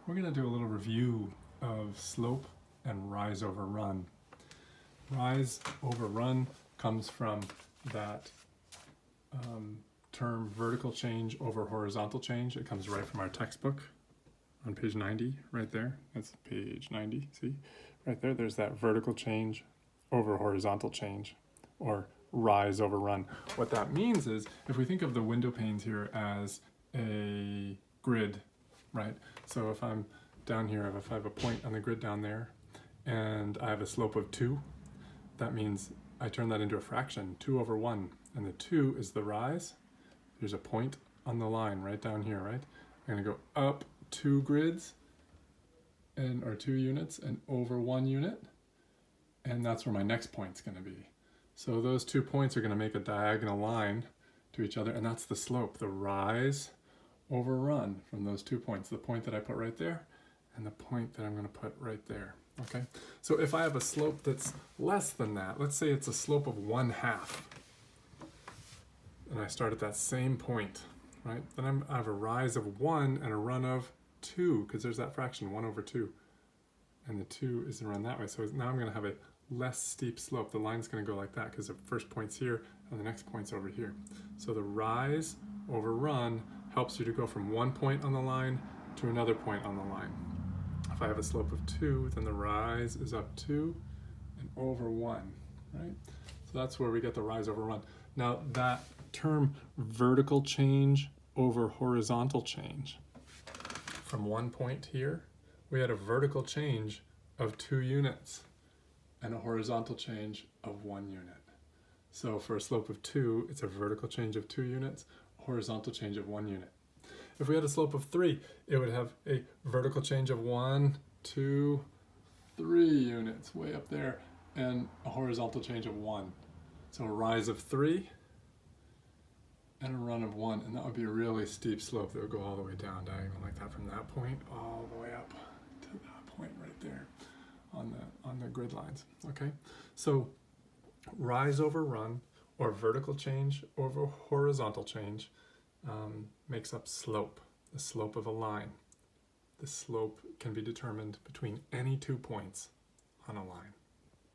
We're going to do a little review of slope and rise over run. Rise over run comes from that term vertical change over horizontal change. It comes right from our textbook on page 90 right there. That's page 90, see? Right there, there's that vertical change over horizontal change, or rise over run. What that means is, if we think of the window panes here as a grid, right? So if I'm down here, if I have a point on the grid down there, and I have a slope of 2, that means I turn that into a fraction, 2 over 1, and the 2 is the rise. There's a point on the line right down here, right? I'm gonna go up 2 grids, or 2 units, and over 1 unit, and that's where my next point's gonna be. So those 2 points are gonna make a diagonal line to each other, and that's the slope, the rise over run from those 2 points, the point that I put right there, and the point that I'm gonna put right there, okay? So if I have a slope that's less than that, let's say it's a slope of 1/2, and I start at that same point, right? Then I have a rise of 1 and a run of 2, because there's that fraction, 1 over 2. And the 2 is run that way. So now I'm going to have a less steep slope. The line's going to go like that, because the first point's here, and the next point's over here. So the rise over run helps you to go from one point on the line to another point on the line. If I have a slope of 2, then the rise is up 2 and over 1, right? So that's where we get the rise over run. Now that term vertical change over horizontal change, from one point here, we had a vertical change of 2 units and a horizontal change of 1 unit. So for a slope of 2, it's a vertical change of 2 units, a horizontal change of 1 unit. If we had a slope of 3, it would have a vertical change of 1, 2, 3 units way up there, and a horizontal change of 1. So a rise of 3 and a run of 1, and that would be a really steep slope that would go all the way down diagonal like that, from that point all the way up to that point right there on the grid lines. Okay, so rise over run, or vertical change over horizontal change, makes up slope, the slope of a line. The slope can be determined between any 2 points on a line.